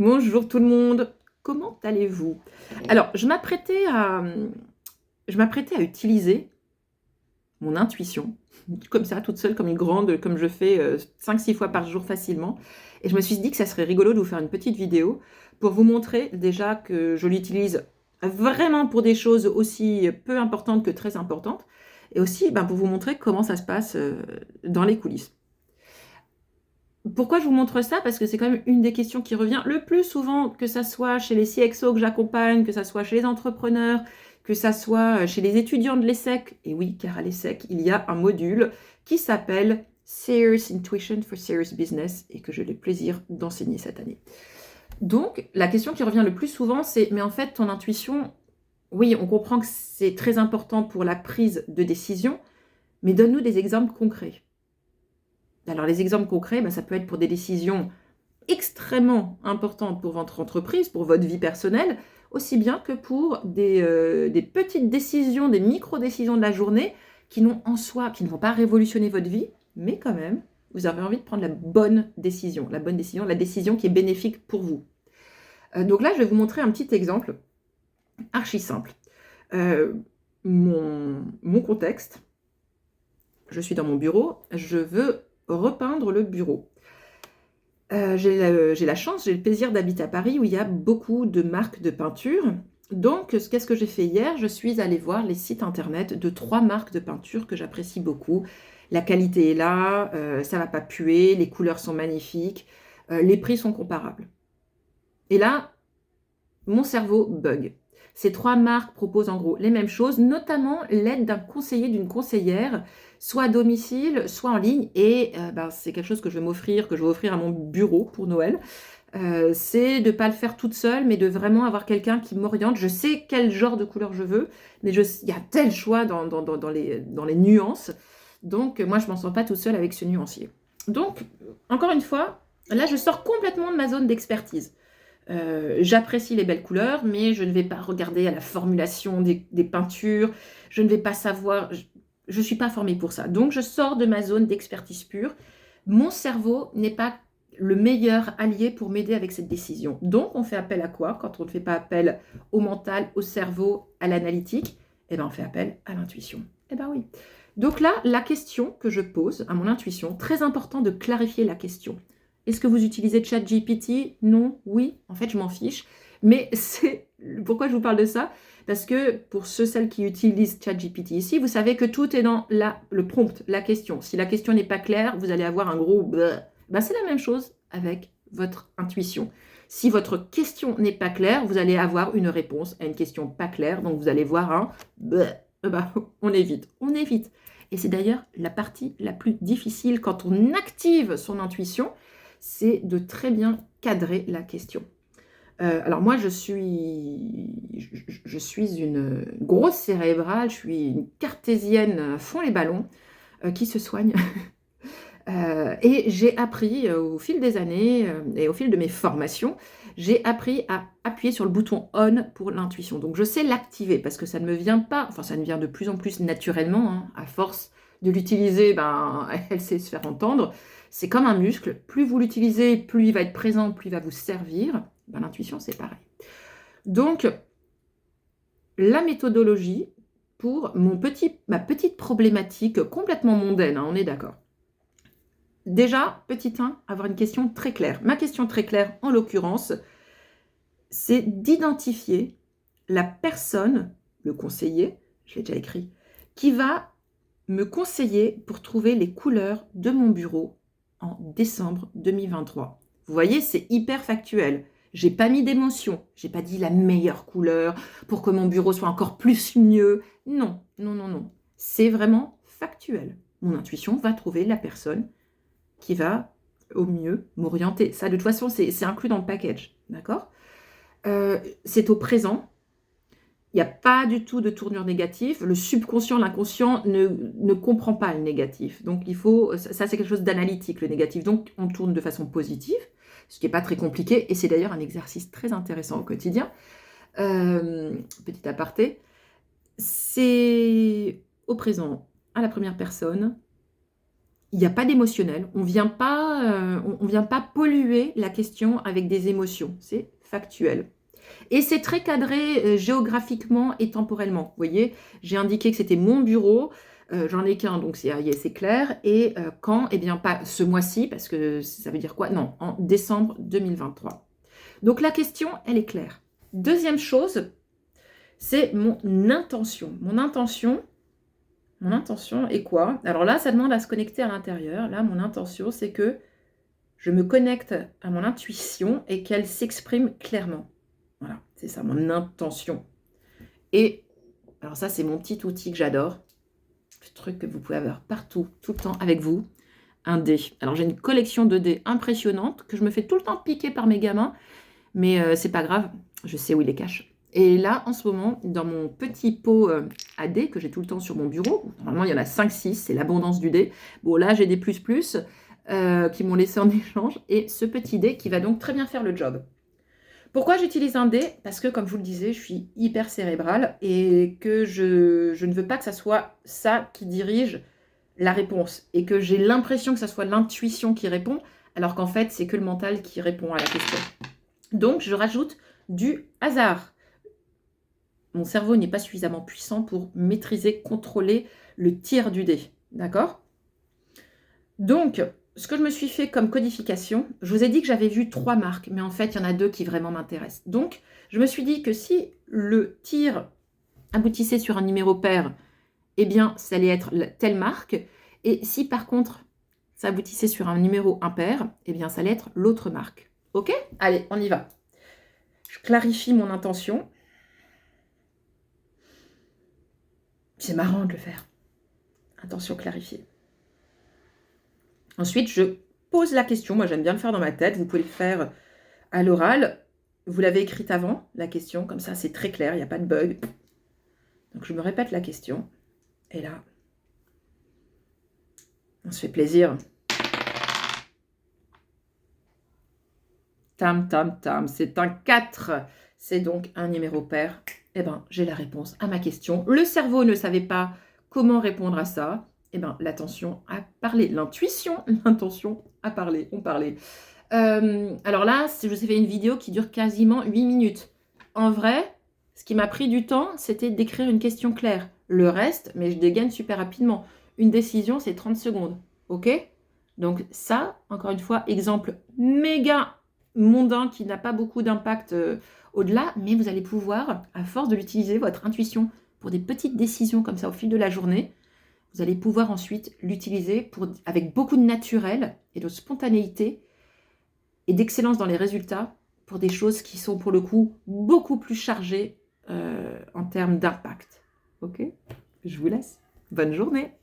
Bonjour tout le monde, comment allez-vous? Alors, je m'apprêtais à utiliser mon intuition, comme ça, toute seule, comme une grande, comme je fais 5-6 fois par jour facilement. Et je me suis dit que ça serait rigolo de vous faire une petite vidéo pour vous montrer déjà que je l'utilise vraiment pour des choses aussi peu importantes que très importantes, et aussi pour vous montrer comment ça se passe dans les coulisses. Pourquoi je vous montre ça? Parce que c'est quand même une des questions qui revient le plus souvent, que ça soit chez les CXO que j'accompagne, que ça soit chez les entrepreneurs, que ça soit chez les étudiants de l'ESSEC. Et oui, car à l'ESSEC, il y a un module qui s'appelle Serious Intuition for Serious Business et que j'ai le plaisir d'enseigner cette année. Donc, la question qui revient le plus souvent, c'est mais en fait, ton intuition, oui, on comprend que c'est très important pour la prise de décision, mais donne-nous des exemples concrets. Alors, les exemples concrets, ça peut être pour des décisions extrêmement importantes pour votre entreprise, pour votre vie personnelle, aussi bien que pour des petites décisions, des micro-décisions de la journée qui n'ont en soi, qui ne vont pas révolutionner votre vie, mais quand même, vous avez envie de prendre la bonne décision, la décision qui est bénéfique pour vous. Donc là, je vais vous montrer un petit exemple archi simple. Mon contexte, je suis dans mon bureau, je veux repeindre le bureau. J'ai la chance, j'ai le plaisir d'habiter à Paris où il y a beaucoup de marques de peinture. Donc, qu'est-ce que j'ai fait hier? Je suis allée voir les sites internet de 3 marques de peinture que j'apprécie beaucoup. La qualité est là, ça va pas puer, les couleurs sont magnifiques, les prix sont comparables. Et là, mon cerveau bug. Ces 3 marques proposent en gros les mêmes choses, notamment l'aide d'un conseiller, d'une conseillère, soit à domicile, soit en ligne. Et c'est quelque chose que je vais offrir à mon bureau pour Noël. C'est de ne pas le faire toute seule, mais de vraiment avoir quelqu'un qui m'oriente. Je sais quel genre de couleur je veux, mais il y a tel choix dans les nuances. Donc, moi, je ne m'en sors pas toute seule avec ce nuancier. Donc, encore une fois, là, je sors complètement de ma zone d'expertise. J'apprécie les belles couleurs, mais je ne vais pas regarder à la formulation des peintures, je ne vais pas savoir, je ne suis pas formée pour ça. Donc je sors de ma zone d'expertise pure. Mon cerveau n'est pas le meilleur allié pour m'aider avec cette décision. Donc on fait appel à quoi quand on ne fait pas appel au mental, au cerveau, à l'analytique? On fait appel à l'intuition. Oui. Donc là, la question que je pose à mon intuition, très important de clarifier la question. Est-ce que vous utilisez ChatGPT? Non? Oui? En fait, je m'en fiche. Mais pourquoi je vous parle de ça? Parce que pour celles qui utilisent ChatGPT ici, vous savez que tout est dans le prompt, la question. Si la question n'est pas claire, vous allez avoir un gros c'est la même chose avec votre intuition. Si votre question n'est pas claire, vous allez avoir une réponse à une question pas claire. Donc, vous allez voir un on évite. Et c'est d'ailleurs la partie la plus difficile quand on active son intuition, c'est de très bien cadrer la question. Alors moi, je suis une grosse cérébrale, je suis une cartésienne à fond les ballons, qui se soigne. Et j'ai appris au fil des années et au fil de mes formations, j'ai appris à appuyer sur le bouton on pour l'intuition. Donc je sais l'activer parce que ça ne me vient pas, enfin ça ne vient de plus en plus naturellement, hein, à force de l'utiliser, elle sait se faire entendre. C'est comme un muscle, plus vous l'utilisez, plus il va être présent, plus il va vous servir. L'intuition, c'est pareil. Donc, la méthodologie pour ma petite problématique complètement mondaine, hein, on est d'accord. Déjà, petit 1, avoir une question très claire. Ma question très claire, en l'occurrence, c'est d'identifier la personne, le conseiller, je l'ai déjà écrit, qui va me conseiller pour trouver les couleurs de mon bureau en décembre 2023. Vous voyez, c'est hyper factuel. J'ai pas mis d'émotion, j'ai pas dit la meilleure couleur pour que mon bureau soit encore plus mieux. Non. C'est vraiment factuel. Mon intuition va trouver la personne qui va au mieux m'orienter. Ça, de toute façon, c'est inclus dans le package, d'accord? C'est au présent. Il n'y a pas du tout de tournure négative. Le subconscient, l'inconscient ne comprend pas le négatif. Donc, ça c'est quelque chose d'analytique, le négatif. Donc, on tourne de façon positive, ce qui n'est pas très compliqué. Et c'est d'ailleurs un exercice très intéressant au quotidien. Petit aparté. C'est au présent, à la première personne. il n'y a pas d'émotionnel. On vient pas polluer la question avec des émotions. C'est factuel. Et c'est très cadré géographiquement et temporellement. Vous voyez, j'ai indiqué que c'était mon bureau. J'en ai qu'un, donc c'est clair. Et quand? Eh bien, pas ce mois-ci, parce que ça veut dire quoi? Non, en décembre 2023. Donc la question, elle est claire. Deuxième chose, c'est mon intention. Mon intention est quoi? Alors là, ça demande à se connecter à l'intérieur. Là, mon intention, c'est que je me connecte à mon intuition et qu'elle s'exprime clairement. Voilà, c'est ça, mon intention. Et alors ça, c'est mon petit outil que j'adore. Ce truc que vous pouvez avoir partout, tout le temps avec vous. Un dé. Alors j'ai une collection de dés impressionnante que je me fais tout le temps piquer par mes gamins. Mais c'est pas grave, je sais où il les cache. Et là, en ce moment, dans mon petit pot à dés que j'ai tout le temps sur mon bureau, normalement il y en a 5-6, c'est l'abondance du dé. Bon, là j'ai des plus qui m'ont laissé en échange. Et ce petit dé qui va donc très bien faire le job. Pourquoi j'utilise un dé? Parce que, comme je vous le disais, je suis hyper cérébrale et que je ne veux pas que ça soit ça qui dirige la réponse et que j'ai l'impression que ça soit l'intuition qui répond, alors qu'en fait, c'est que le mental qui répond à la question. Donc, je rajoute du hasard. Mon cerveau n'est pas suffisamment puissant pour maîtriser, contrôler le tir du dé. D'accord? Donc, ce que je me suis fait comme codification, je vous ai dit que j'avais vu 3 marques, mais en fait, il y en a 2 qui vraiment m'intéressent. Donc, je me suis dit que si le tir aboutissait sur un numéro pair, eh bien, ça allait être telle marque. Et si par contre, ça aboutissait sur un numéro impair, eh bien, ça allait être l'autre marque. Ok? Allez, on y va. Je clarifie mon intention. C'est marrant de le faire. Intention clarifiée. Ensuite, je pose la question. Moi, j'aime bien le faire dans ma tête. Vous pouvez le faire à l'oral. Vous l'avez écrite avant, la question. Comme ça, c'est très clair. Il n'y a pas de bug. Donc, je me répète la question. Et là, on se fait plaisir. Tam, tam, tam. C'est un 4. C'est donc un numéro pair. Eh bien, j'ai la réponse à ma question. Le cerveau ne savait pas comment répondre à ça. Eh bien, l'attention a parlé. L'intuition, l'intention a parlé. On parlait. Alors là, je vous ai fait une vidéo qui dure quasiment 8 minutes. En vrai, ce qui m'a pris du temps, c'était d'écrire une question claire. Le reste, mais je dégaine super rapidement. Une décision, c'est 30 secondes. OK? Donc ça, encore une fois, exemple méga mondain qui n'a pas beaucoup d'impact au-delà, mais vous allez pouvoir, à force de l'utiliser, votre intuition, pour des petites décisions comme ça au fil de la journée, vous allez pouvoir ensuite l'utiliser avec beaucoup de naturel et de spontanéité et d'excellence dans les résultats pour des choses qui sont pour le coup beaucoup plus chargées en termes d'impact. Ok? Je vous laisse. Bonne journée!